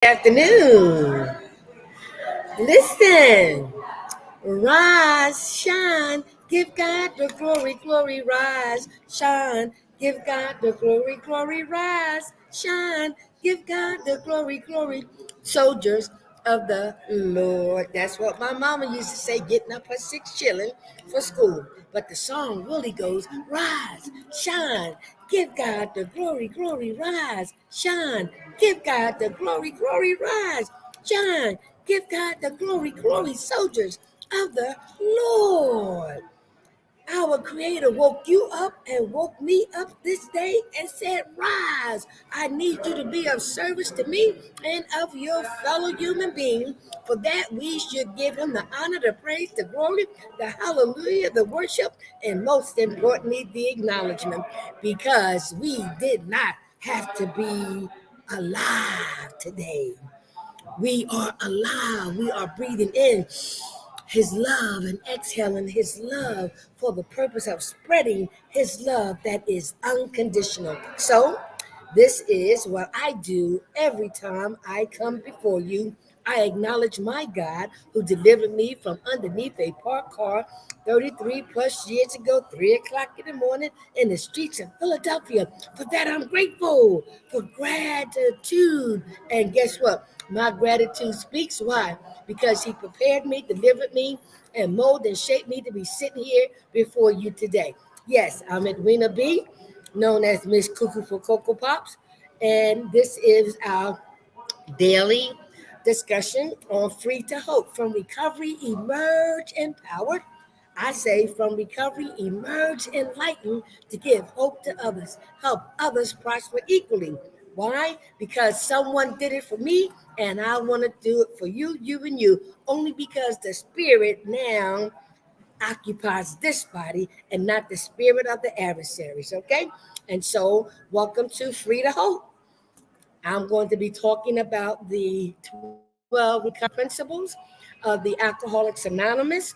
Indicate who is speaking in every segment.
Speaker 1: Afternoon. Listen, rise, shine, give God the glory, glory, rise, shine, give God the glory, glory, rise, shine, give God the glory, glory, soldiers of the Lord. That's what my mama used to say, getting up her 6 shilling for school. But the song really goes, rise, shine, give God the glory, glory, rise, shine, give God the glory, glory, rise, shine, give God the glory, glory, soldiers of the Lord. Our Creator woke you up and woke me up this day and said, rise. I need you to be of service to me and of your fellow human being. For that, we should give Him the honor, the praise, the glory, the hallelujah, the worship, and most importantly, the acknowledgement. Because we did not have to be alive today. We are alive. We are breathing in His love and exhaling His love for the purpose of spreading His love that is unconditional. So, this is what I do every time I come before you. I acknowledge my God who delivered me from underneath a parked car 33 plus years ago, 3 o'clock in the morning in the streets of Philadelphia. For that, I'm grateful for gratitude. And guess what? My gratitude speaks. Why? Because He prepared me, delivered me, and molded and shaped me to be sitting here before you today. Yes, I'm Edwina B., known as Miss Cuckoo for Cocoa Pops, and this is our daily discussion on Free to Hope. From recovery, emerge empowered. I say from recovery, emerge enlightened to give hope to others, help others prosper equally. Why? Because someone did it for me, and I want to do it for you, you, and you. Only because the spirit now occupies this body and not the spirit of the adversaries. Okay? And so, welcome to Free to Hope. I'm going to be talking about the 12 recovery principles of the Alcoholics Anonymous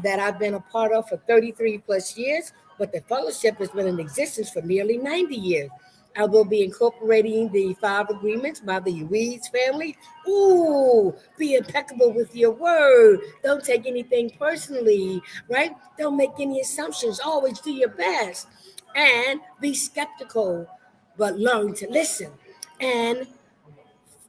Speaker 1: that I've been a part of for 33 plus years, but the fellowship has been in existence for nearly 90 years. I will be incorporating the 5 agreements by the Ruiz family. Ooh, be impeccable with your word. Don't take anything personally, right? Don't make any assumptions. Always do your best. And be skeptical, but learn to listen. And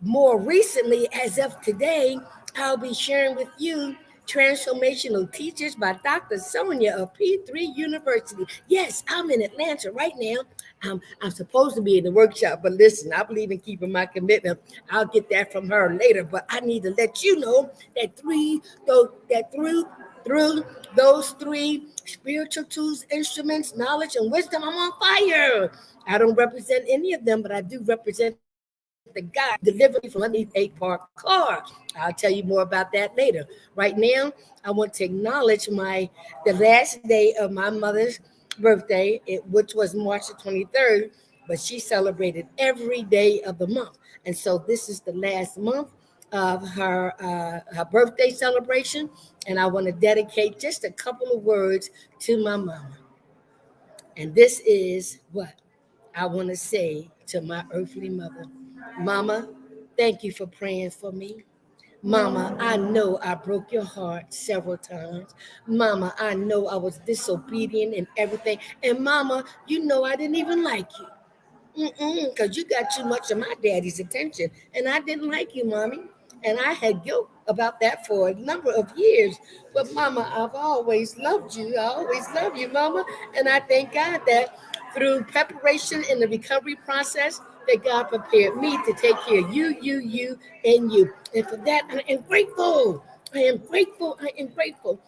Speaker 1: more recently, as of today, I'll be sharing with you Transformational Teachers by Dr. Sonja of P3 University. Yes, I'm in Atlanta right now. I'm supposed to be in the workshop, but listen, I believe in keeping my commitment. I'll get that from her later, but I need to let you know that through those 3 spiritual tools, instruments, knowledge, and wisdom, I'm on fire. I don't represent any of them, but I do represent the God delivered me from underneath a parked car. I'll tell you more about that later. Right now, I want to acknowledge the last day of my mother's birthday, which was March the 23rd, but she celebrated every day of the month. And so this is the last month of her birthday celebration, and I want to dedicate just a couple of words to my mama. And this is what I want to say to my earthly mother. Mama, thank you for praying for me. Mama, I know I broke your heart several times. Mama, I know I was disobedient and everything. And Mama, you know I didn't even like you. Because you got too much of my daddy's attention. And I didn't like you, Mommy. And I had guilt about that for a number of years. But Mama, I've always loved you. I always love you, Mama. And I thank God that through preparation in the recovery process, that God prepared me to take care of you, and you. And for that, I am grateful. I am grateful. I am grateful.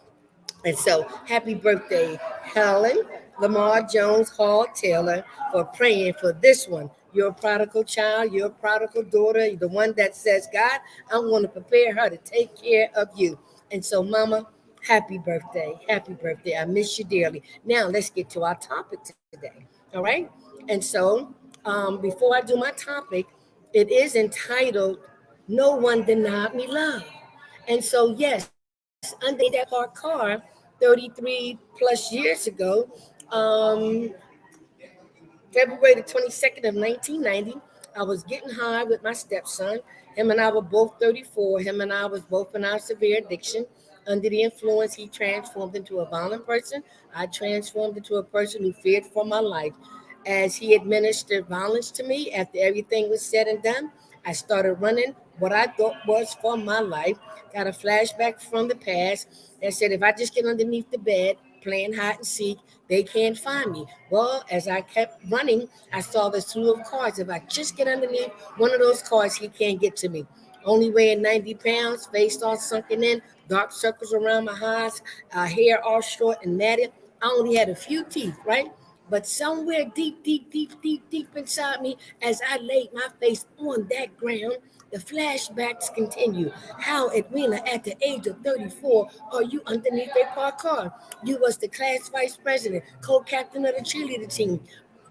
Speaker 1: And so, happy birthday, Helen Lamar Jones Hall Taylor, for praying for this one. Your prodigal child, your prodigal daughter, the one that says, God, I want to prepare her to take care of you. And so, Mama, happy birthday. Happy birthday. I miss you dearly. Now, let's get to our topic today. All right. And so, before I do my topic, it is entitled, No One Denied Me Love. And so, yes, underneath that parked car 33 plus years ago, um, February the 22nd of 1990, I was getting high with my stepson. Him and I were both 34. Him and I was both in our severe addiction. Under the influence, he transformed into a violent person. I transformed into a person who feared for my life. As he administered violence to me, after everything was said and done, I started running what I thought was for my life. Got a flashback from the past that said if I just get underneath the bed, playing hide and seek, they can't find me. Well, as I kept running, I saw the slew of cars. If I just get underneath one of those cars, he can't get to me. Only weighing 90 pounds, face all sunken in, dark circles around my eyes, hair all short and matted. I only had a few teeth, right? But somewhere deep, deep, deep, deep, deep inside me, as I laid my face on that ground, the flashbacks continue. How, Edwina, at the age of 34, are you underneath a parked car? You was the class vice president, co-captain of the cheerleader team,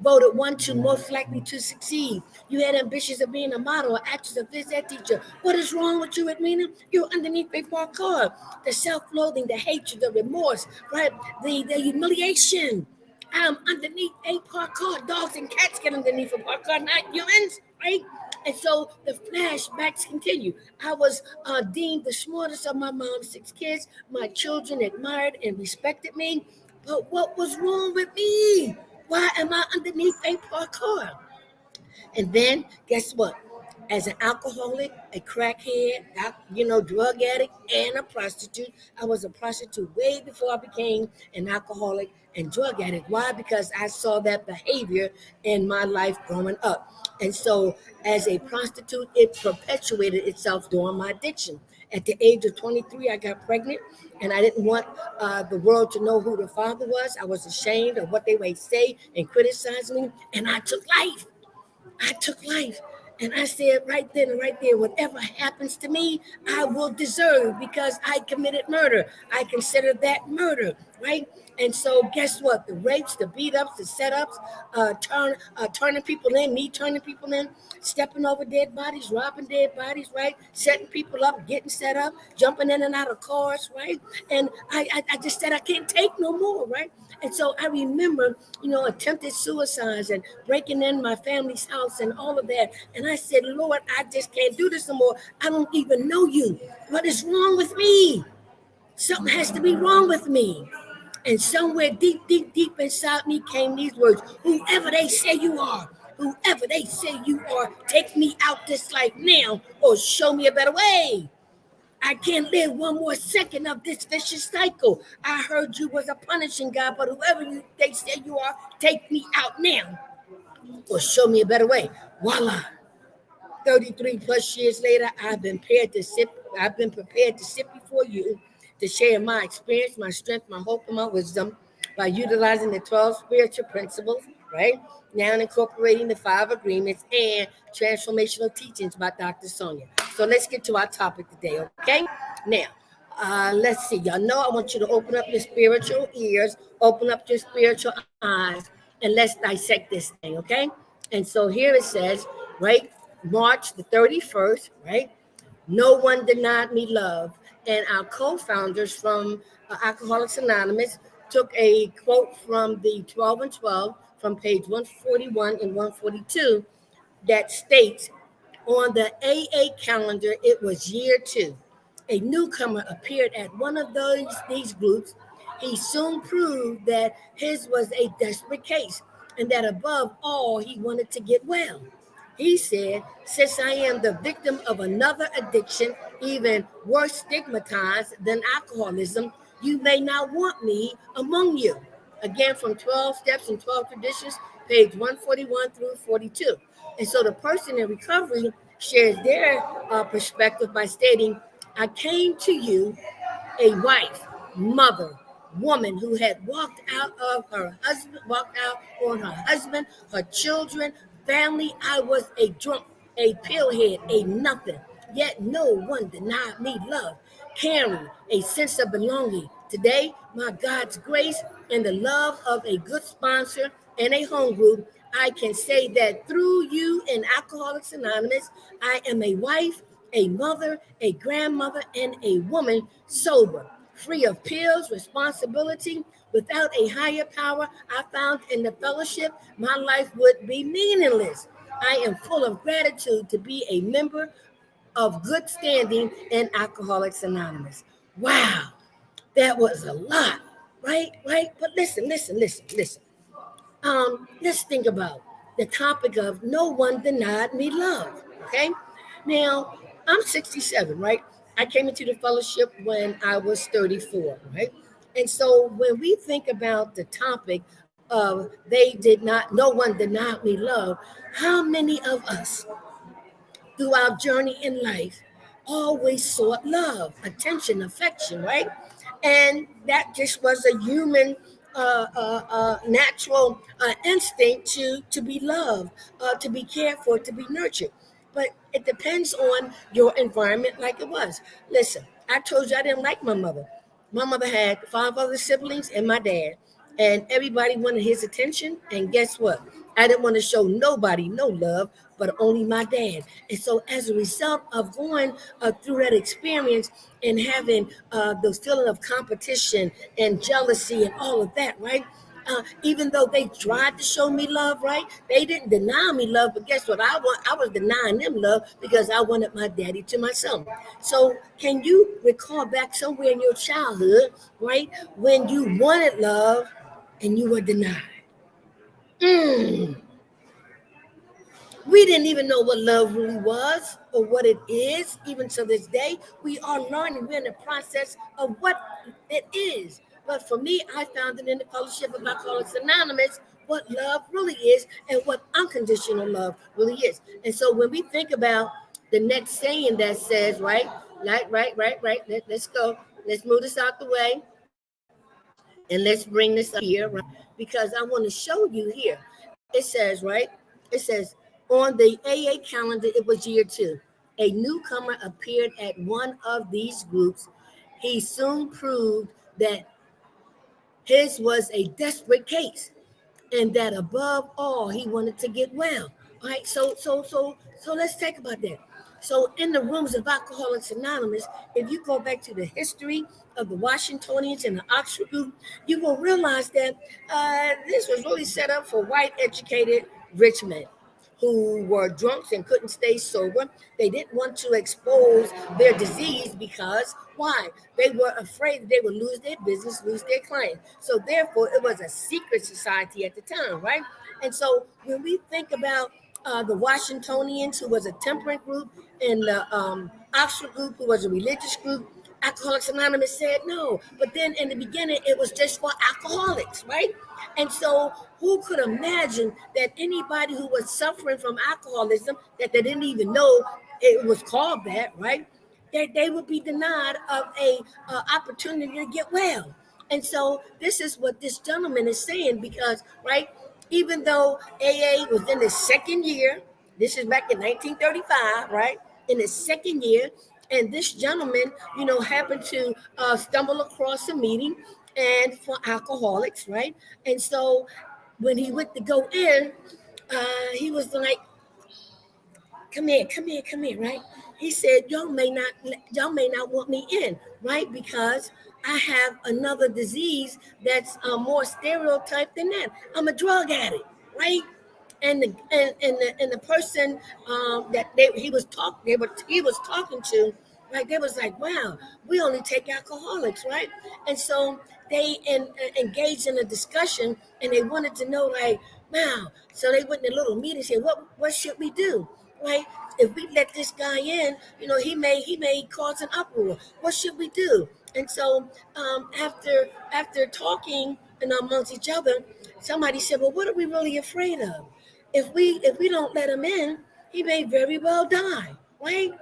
Speaker 1: voted 1-2 most likely to succeed. You had ambitions of being a model, actress, a phys ed teacher. What is wrong with you, Edwina? You're underneath a parked car. The self-loathing, the hatred, the remorse, right? The humiliation. I'm underneath a parked car. Dogs and cats get underneath a parked car, not humans, right? And so the flashbacks continue. I was deemed the smartest of my mom's 6 kids. My children admired and respected me. But what was wrong with me? Why am I underneath a parked car? And then guess what? As an alcoholic, a crackhead, drug addict, and a prostitute, I was a prostitute way before I became an alcoholic and drug addict. Why? Because I saw that behavior in my life growing up. And so, as a prostitute, it perpetuated itself during my addiction. At the age of 23, I got pregnant, and I didn't want the world to know who the father was. I was ashamed of what they may say and criticize me, and I took life. I took life. And I said right then and right there, whatever happens to me, I will deserve because I committed murder. I consider that murder, right? And so guess what? The rapes, the beat ups, the setups, turning people in, me turning people in, stepping over dead bodies, robbing dead bodies, right? Setting people up, getting set up, jumping in and out of cars, right? And I just said I can't take no more, right? And so I remember, attempted suicides and breaking in my family's house and all of that. And I said, Lord, I just can't do this no more. I don't even know you. What is wrong with me? Something has to be wrong with me. And somewhere deep, deep, deep inside me came these words: whoever they say you are, whoever they say you are, take me out this life now or show me a better way. I can't live one more second of this vicious cycle. I heard you was a punishing God, but they say you are, take me out now or show me a better way. Voila. 33 plus years later, I've been prepared to sit before you to share my experience, my strength, my hope, and my wisdom by utilizing the 12 spiritual principles, right? Now incorporating the 5 agreements and transformational teachings by Dr. Sonja. So let's get to our topic today, okay? Now, let's see. Y'all know I want you to open up your spiritual ears, open up your spiritual eyes, and let's dissect this thing, okay? And so here it says, right? March the 31st, right? No one denied me love. And our co-founders from Alcoholics Anonymous took a quote from the 12 and 12 from page 141 and 142 that states, on the AA calendar, it was year 2. A newcomer appeared at one of these groups. He soon proved that his was a desperate case and that above all, he wanted to get well. He said, since I am the victim of another addiction, even worse stigmatized than alcoholism, you may not want me among you. Again, from 12 Steps and 12 Traditions, page 141 through 42. And so the person in recovery shares their perspective by stating, I came to you a wife, mother, woman who had walked out on her husband, her children, family. I was a drunk, a pillhead, a nothing. Yet no one denied me love, caring, a sense of belonging. Today, my God's grace and the love of a good sponsor and a home group, I can say that through you and Alcoholics Anonymous, I am a wife, a mother, a grandmother, and a woman sober, free of pills, responsibility, without a higher power I found in the fellowship, my life would be meaningless. I am full of gratitude to be a member of good standing in Alcoholics Anonymous. Wow, that was a lot, right? Right? But listen. Let's think about the topic of no one denied me love. Okay, now I'm 67, right? I came into the fellowship when I was 34, right? And so when we think about the topic of no one denied me love, how many of us through our journey in life always sought love, attention, affection, right? And that just was a human, natural instinct to be loved, to be cared for, to be nurtured. But it depends on your environment, like it was. Listen, I told you I didn't like my mother. My mother had 5 other siblings and my dad, and everybody wanted his attention. And guess what? I didn't want to show nobody no love, but only my dad. And so, as a result of going through that experience and having those feeling of competition and jealousy and all of that, right? Even though they tried to show me love, right? They didn't deny me love, but guess what? I was denying them love because I wanted my daddy to myself. So, can you recall back somewhere in your childhood, right, when you wanted love and you were denied? Mm. We didn't even know what love really was or what it is. Even to this day, we are learning. We're in the process of what it is. But for me, I found it in the Fellowship of Alcoholics Anonymous what love really is and what unconditional love really is. And so when we think about the next saying that says, right, let's go. Let's move this out the way and let's bring this up here, right? Because I want to show you here. It says, right? It says, on the AA calendar, it was year 2. A newcomer appeared at one of these groups. He soon proved that his was a desperate case and that above all he wanted to get well. All right, so let's talk about that. So in the rooms of Alcoholics Anonymous, if you go back to the history of the Washingtonians and the Oxford group, you will realize that this was really set up for white educated rich men who were drunks and couldn't stay sober. They didn't want to expose their disease because why? They were afraid that they would lose their business, lose their client. So therefore, it was a secret society at the time, right? And so when we think about the Washingtonians, who was a temperate group, and the Oxford group, who was a religious group, Alcoholics Anonymous said no. But then in the beginning, it was just for alcoholics, right? And so who could imagine that anybody who was suffering from alcoholism, that they didn't even know it was called that, right? They would be denied of a opportunity to get well. And so this is what this gentleman is saying because, right, even though AA was in the second year, this is back in 1935, right? In the second year, and this gentleman, happened to stumble across a meeting and for alcoholics, right? And so when he went to go in, he was like, come here, right? He said, y'all may not want me in, right? Because I have another disease that's more stereotyped than that. I'm a drug addict, right? And the person that he was talking to, right? They was like, wow, we only take alcoholics, right? And so they engaged in a discussion, and they wanted to know, like, wow. So they went in a little meeting and said, what should we do, right? If we let this guy in, he may cause an uproar. What should we do? And so after talking amongst each other, somebody said, well, what are we really afraid of? If we don't let him in, he may very well die, right?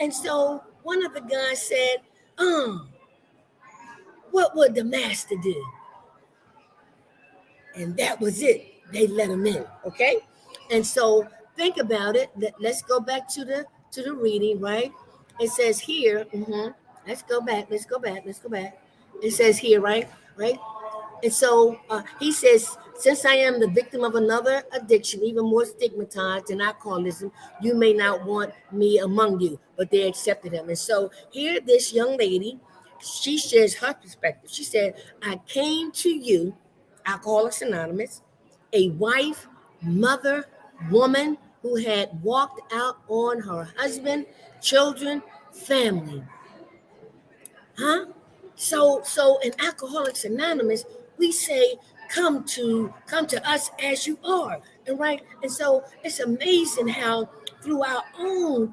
Speaker 1: And so one of the guys said, what would the master do? And that was it. They let him in. Okay. And so think about it. Let's go back to the reading, right? It says here, let's go back. It says here, right? And so he says, since I am the victim of another addiction, even more stigmatized than alcoholism, you may not want me among you, but they accepted him. And so here, this young lady, she shares her perspective. She said, I came to you, Alcoholics Anonymous, a wife, mother, woman who had walked out on her husband, children, family. Huh? So in Alcoholics Anonymous, we say, come to us as you are. And right. And so it's amazing how through our own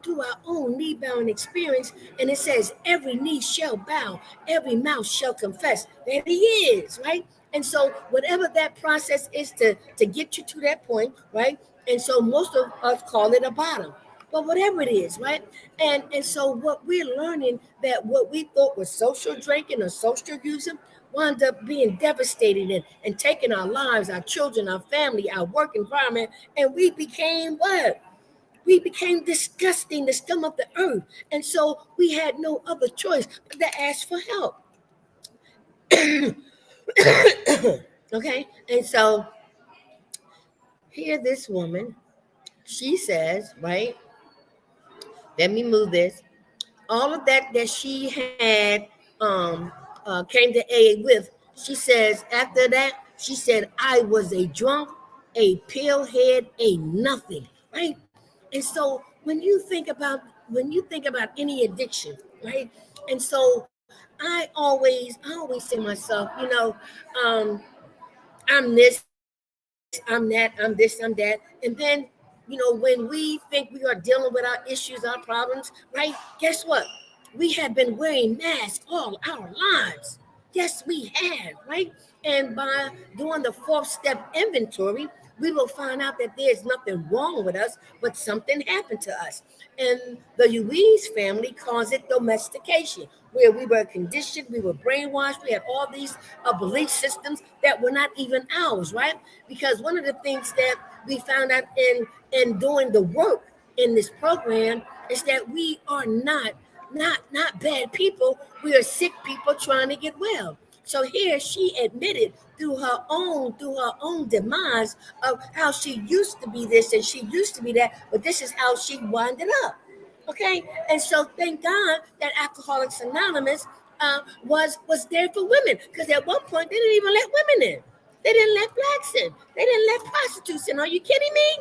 Speaker 1: knee bowing experience, and it says every knee shall bow, every mouth shall confess that he is, right? And so whatever that process is to get you to that point, right? And so most of us call it a bottom. But whatever it is, right? And so what we're learning, that what we thought was social drinking or social using wound up being devastating and taking our lives, our children, our family, our work environment, and we became what? We became disgusting, the scum of the earth. And so we had no other choice but to ask for help. Okay? And so here this woman, she says, right? Let me move this. All of that she had came to AA with, she says after that, she said, I was a drunk, a pillhead, a nothing, right? And so when you think about any addiction, right? And so I always say to myself, I'm this, I'm that, I'm this, I'm that. And then, when we think we are dealing with our issues, our problems, right? Guess what? We have been wearing masks all our lives. Yes, we have, right? And by doing the fourth step inventory, we will find out that there's nothing wrong with us, but something happened to us. And the Ruiz family calls it domestication, where we were conditioned, we were brainwashed, we had all these belief systems that were not even ours, right? Because one of the things that we found out in doing the work in this program is that we are not bad people. We are sick people trying to get well. So here she admitted through her own demise of how she used to be this and she used to be that, but this is how she winded up. Okay, and so thank God that Alcoholics Anonymous was there for women, because at one point they didn't even let women in. They didn't let blacks in. They didn't let prostitutes in. Are you kidding me?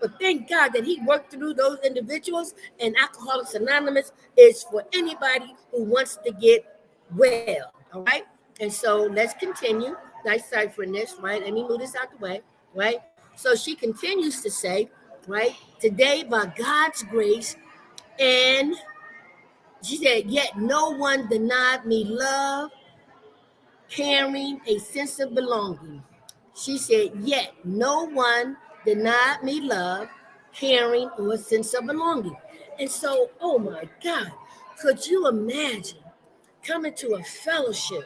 Speaker 1: But thank God that he worked through those individuals, and Alcoholics Anonymous is for anybody who wants to get well. All right. And so let's continue. Nice cipherness, right? Let me move this out the way, right? So she continues to say, right, today by God's grace, and she said, yet no one denied me love, caring, a sense of belonging. She said, yet no one denied me love, caring, or a sense of belonging. And so, oh my God, could you imagine coming to a fellowship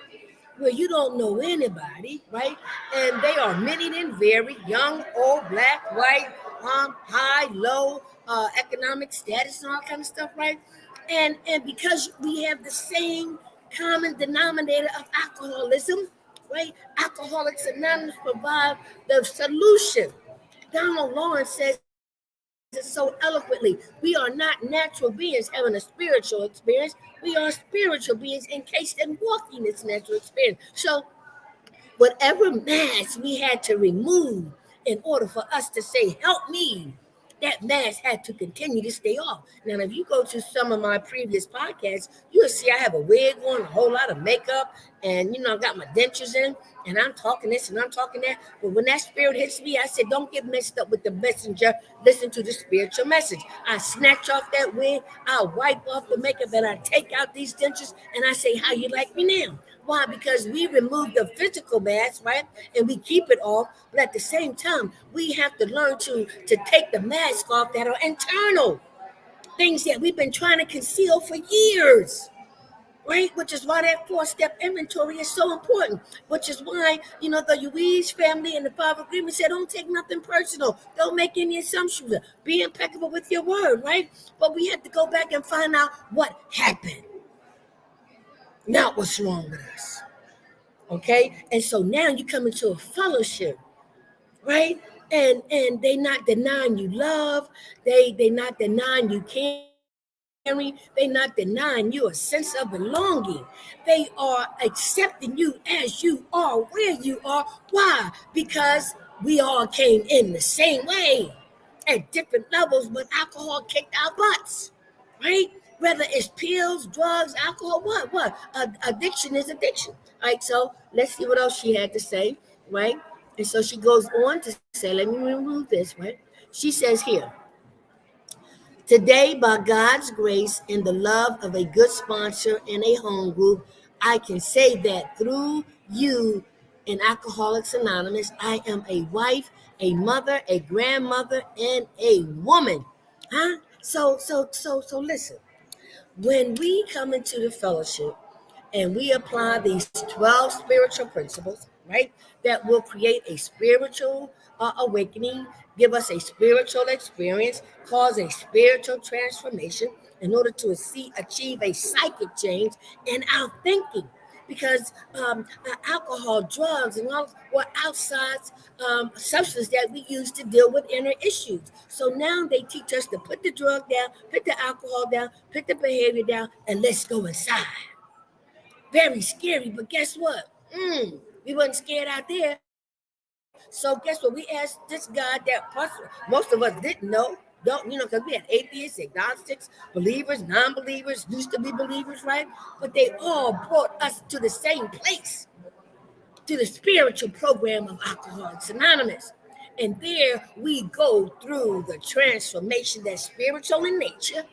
Speaker 1: where you don't know anybody, right? And they are many and varied, young, old, black, white, high, low, economic status, and all kind of stuff, right? And because we have the same common denominator of alcoholism, right? Alcoholics Anonymous provide the solution. Donald Lawrence says it so eloquently. We are not natural beings having a spiritual experience. We are spiritual beings encased and walking this natural experience. So whatever mask we had to remove in order for us to say, help me, that mask had to continue to stay off. Now, if you go to some of my previous podcasts, you'll see I have a wig on, a whole lot of makeup, and I got my dentures in, and I'm talking this and I'm talking that. But when that spirit hits me, I said, don't get messed up with the messenger. Listen to the spiritual message. I snatch off that wig, I wipe off the makeup, and I take out these dentures, and I say, how you like me now? Why? Because we remove the physical mask, right? And we keep it off. But at the same time, we have to learn to take the mask off that are internal. Things that we've been trying to conceal for years. Right? Which is why that four-step inventory is so important. Which is why, the Ruiz family and the Five Agreements said, don't take nothing personal. Don't make any assumptions. Be impeccable with your word, right? But we have to go back and find out what happened. Not what's wrong with us. Okay? And so now you come into a fellowship, right? And they not denying you love. They not denying you caring. They not denying you a sense of belonging. They are accepting you as you are, where you are. Why? Because we all came in the same way. at different levels, but alcohol kicked our butts, right? Whether it's pills, drugs, alcohol, what? Addiction is addiction, right? So let's see what else she had to say, right? And so she goes on to say, let me remove this, right? She says here, today, by God's grace and the love of a good sponsor and a home group, I can say that through you in Alcoholics Anonymous, I am a wife, a mother, a grandmother, and a woman. Huh? So listen. When we come into the fellowship and we apply these 12 spiritual principles, right, that will create a spiritual awakening, give us a spiritual experience, cause a spiritual transformation in order to achieve a psychic change in our thinking. Because alcohol, drugs, and all were outside substances that we use to deal with inner issues. So now they teach us to put the drug down, put the alcohol down, put the behavior down, and let's go inside. Very scary, but guess what? We wasn't scared out there. So guess what? We asked this God that most of us didn't know, don't, because we had atheists, agnostics, believers, non-believers, used to be believers, right? But they all brought us to the same place, to the spiritual program of Alcoholics Anonymous. And there we go through the transformation that's spiritual in nature,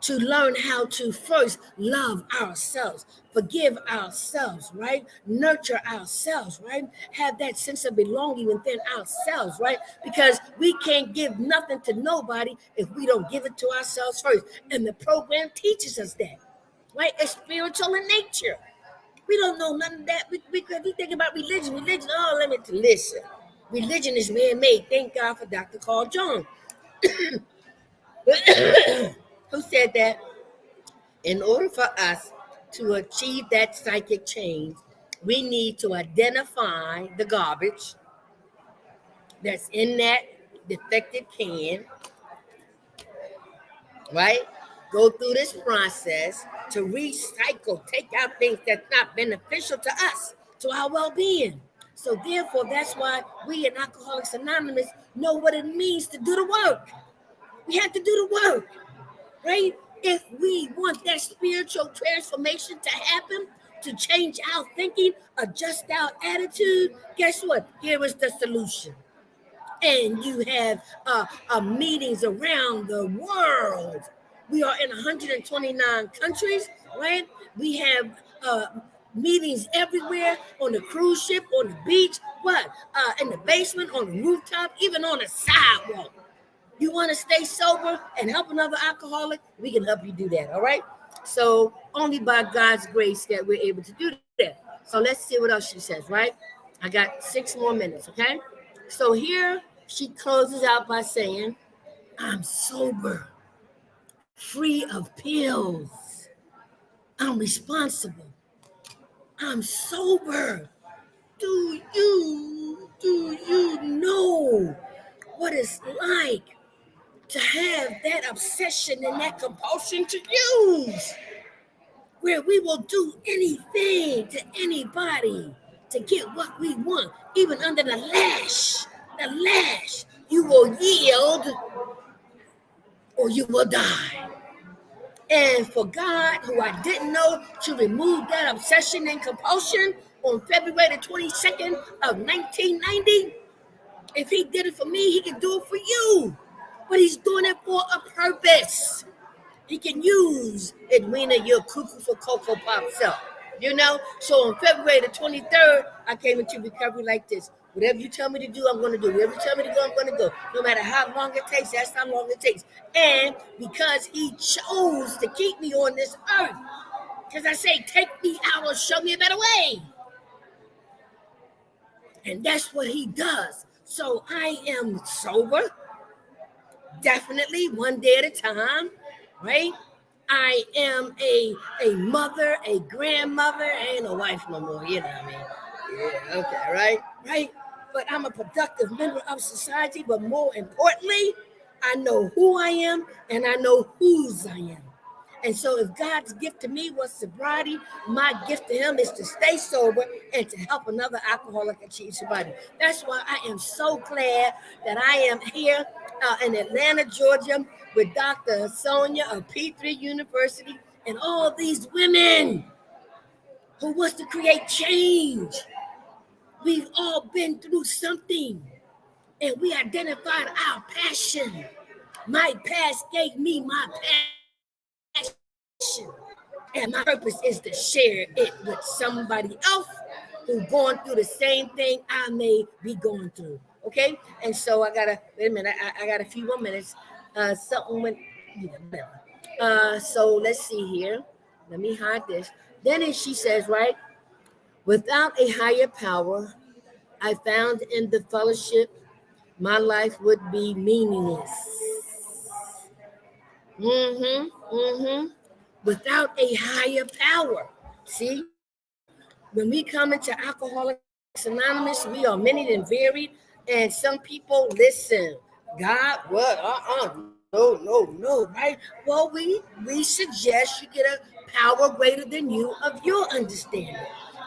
Speaker 1: to learn how to first love ourselves, forgive ourselves, right? Nurture ourselves, right? Have that sense of belonging within ourselves, right? Because we can't give nothing to nobody if we don't give it to ourselves first. And the program teaches us that, right? It's spiritual in nature. We don't know none of that because we think about religion. Oh, let me listen. Religion is man-made. Thank God for Dr. Carl Jung, who said that in order for us to achieve that psychic change, we need to identify the garbage that's in that defective can, right? Go through this process to recycle, take out things that's not beneficial to us, to our well-being. So therefore, that's why we in Alcoholics Anonymous know what it means to do the work. We have to do the work, right? If we want that spiritual transformation to happen, to change our thinking, adjust our attitude, guess what? Here is the solution. And you have meetings around the world. We are in 129 countries, right? We have meetings everywhere, on the cruise ship, on the beach, in the basement, on the rooftop, even on the sidewalk. You want to stay sober and help another alcoholic? We can help you do that, all right? So only by God's grace that we're able to do that. So let's see what else she says, right? I got 6 more minutes, okay? So here she closes out by saying, I'm sober, free of pills. I'm responsible. I'm sober. Do you know what it's like to have that obsession and that compulsion to use, where we will do anything to anybody to get what we want, even under the lash. The lash, you will yield or you will die. And for God, who I didn't know, to remove that obsession and compulsion on February the 22nd of 1990, if he did it for me, he can do it for you. But he's doing it for a purpose. He can use Edwina, your cuckoo for Cocoa Pop self. You know? So on February the 23rd, I came into recovery like this. Whatever you tell me to do, I'm going to do. Whatever you tell me to go, I'm going to go. No matter how long it takes, that's how long it takes. And because he chose to keep me on this earth, because I say, take me out or show me a better way. And that's what he does. So I am sober, definitely one day at a time, right? I am a mother, a grandmother. I ain't a wife no more, you know what I mean? Yeah, okay, right? But I'm a productive member of society, but more importantly, I know who I am and I know whose I am. And so if God's gift to me was sobriety, my gift to him is to stay sober and to help another alcoholic achieve sobriety. That's why I am so glad that I am here in Atlanta, Georgia with Dr. Sonja of P3 University and all these women who wants to create change. We've all been through something and we identified our passion. My past gave me my passion. And my purpose is to share it with somebody else who's going through the same thing I may be going through. Okay? And so I gotta wait a minute, I got a few more minutes. Something went, whatever. So let's see here. Let me hide this. Then she says, right, without a higher power, I found in the fellowship, my life would be meaningless. Without a higher power. See, when we come into Alcoholics Anonymous, we are many and varied, and some people listen. God, what? No, right? Well, we suggest you get a power greater than you of your understanding.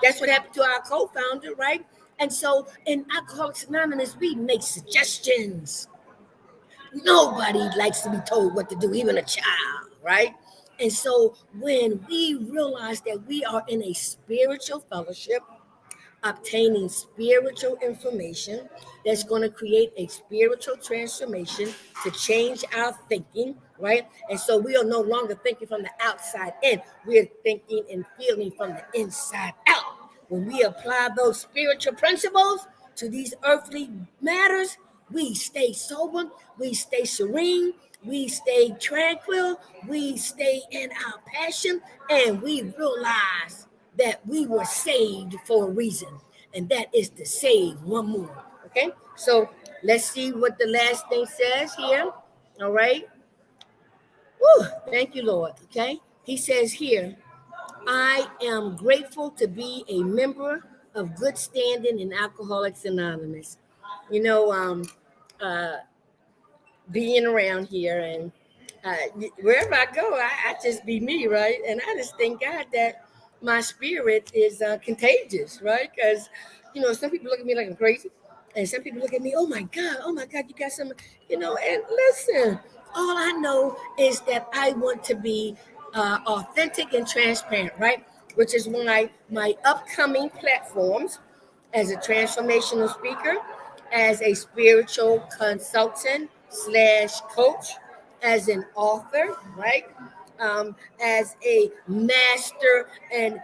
Speaker 1: That's what happened to our co-founder, right? And so in Alcoholics Anonymous, we make suggestions. Nobody likes to be told what to do, even a child, right? And so when we realize that we are in a spiritual fellowship, obtaining spiritual information that's going to create a spiritual transformation to change our thinking, right? And so we are no longer thinking from the outside in, we're thinking and feeling from the inside out. When we apply those spiritual principles to these earthly matters, we stay sober, we stay serene, we stay tranquil, we stay in our passion, and we realize that we were saved for a reason, and that is to save one more. Okay, so let's see what the last thing says here. All right. Woo, thank you, Lord. Okay, he says here, I am grateful to be a member of good standing in Alcoholics Anonymous. You know, uh, being around here and wherever I go, I just be me, right? And I just thank God that my spirit is contagious, right? Because, some people look at me like I'm crazy. And some people look at me, oh my God, you got some, and listen, all I know is that I want to be authentic and transparent, right? Which is why my upcoming platforms as a transformational speaker, as a spiritual consultant slash coach, as an author, right? As a master and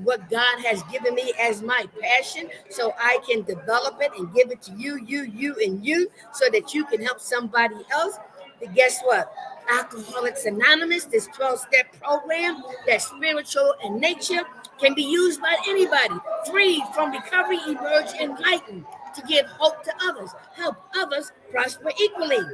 Speaker 1: what God has given me as my passion, so I can develop it and give it to you, and you, so that you can help somebody else. But guess what? Alcoholics Anonymous, this 12-step program that's spiritual in nature, can be used by anybody, free from recovery, emerge enlightened, to give hope to others, help others prosper equally.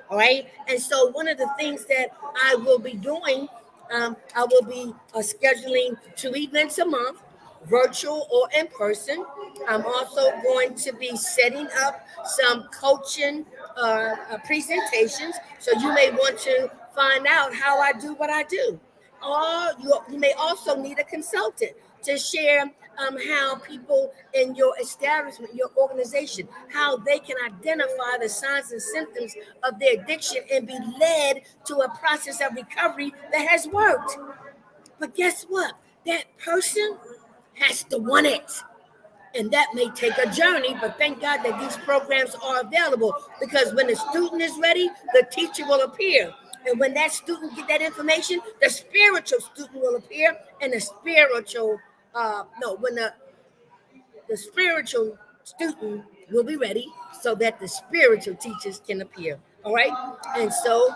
Speaker 1: All right. And so one of the things that I will be doing, I will be scheduling 2 events a month, virtual or in person. I'm also going to be setting up some coaching presentations. So you may want to find out how I do what I do. Or you may also need a consultant to share how people in your establishment, your organization, how they can identify the signs and symptoms of their addiction and be led to a process of recovery that has worked. But guess what? That person has to want it. And that may take a journey, but thank God that these programs are available, because when the student is ready, the teacher will appear. And when that student get that information, the spiritual student will appear, and the spiritual, when the spiritual student will be ready so that the spiritual teachers can appear. All right. And so,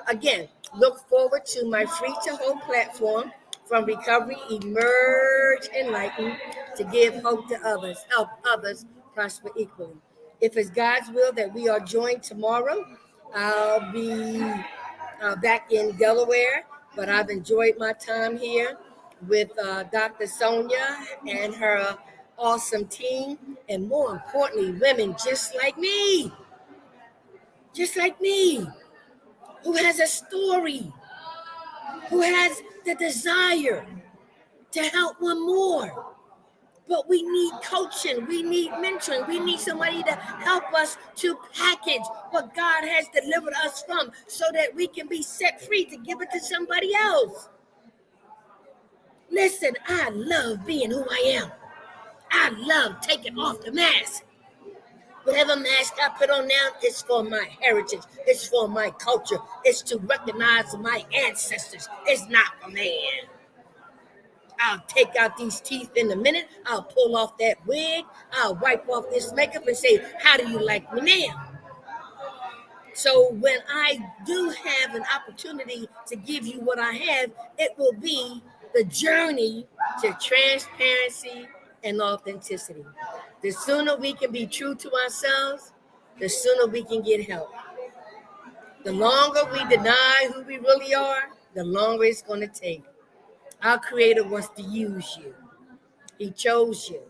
Speaker 1: again, look forward to my free to hope platform, From Recovery, Emerge Enlightened, to give hope to others, help others prosper equally. If it's God's will that we are joined tomorrow, I'll be back in Delaware, but I've enjoyed my time here with Dr. Sonja and her awesome team, and more importantly, women just like me, who has a story, who has the desire to help one more. But we need coaching, we need mentoring, we need somebody to help us to package what God has delivered us from so that we can be set free to give it to somebody else. Listen, I love being who I am. I love taking off the mask. Whatever mask I put on now is for my heritage. It's for my culture. It's to recognize my ancestors. It's not for man. I'll take out these teeth in a minute. I'll pull off that wig. I'll wipe off this makeup and say, how do you like me now? So when I do have an opportunity to give you what I have, it will be the journey to transparency and authenticity. The sooner we can be true to ourselves, the sooner we can get help. The longer we deny who we really are, the longer it's going to take. Our Creator wants to use you. He chose you.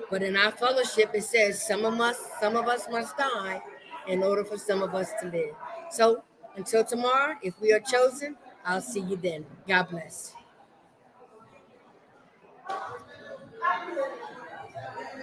Speaker 1: But in our fellowship, it says some of us must die in order for some of us to live. So until tomorrow, if we are chosen, I'll see you then. God bless.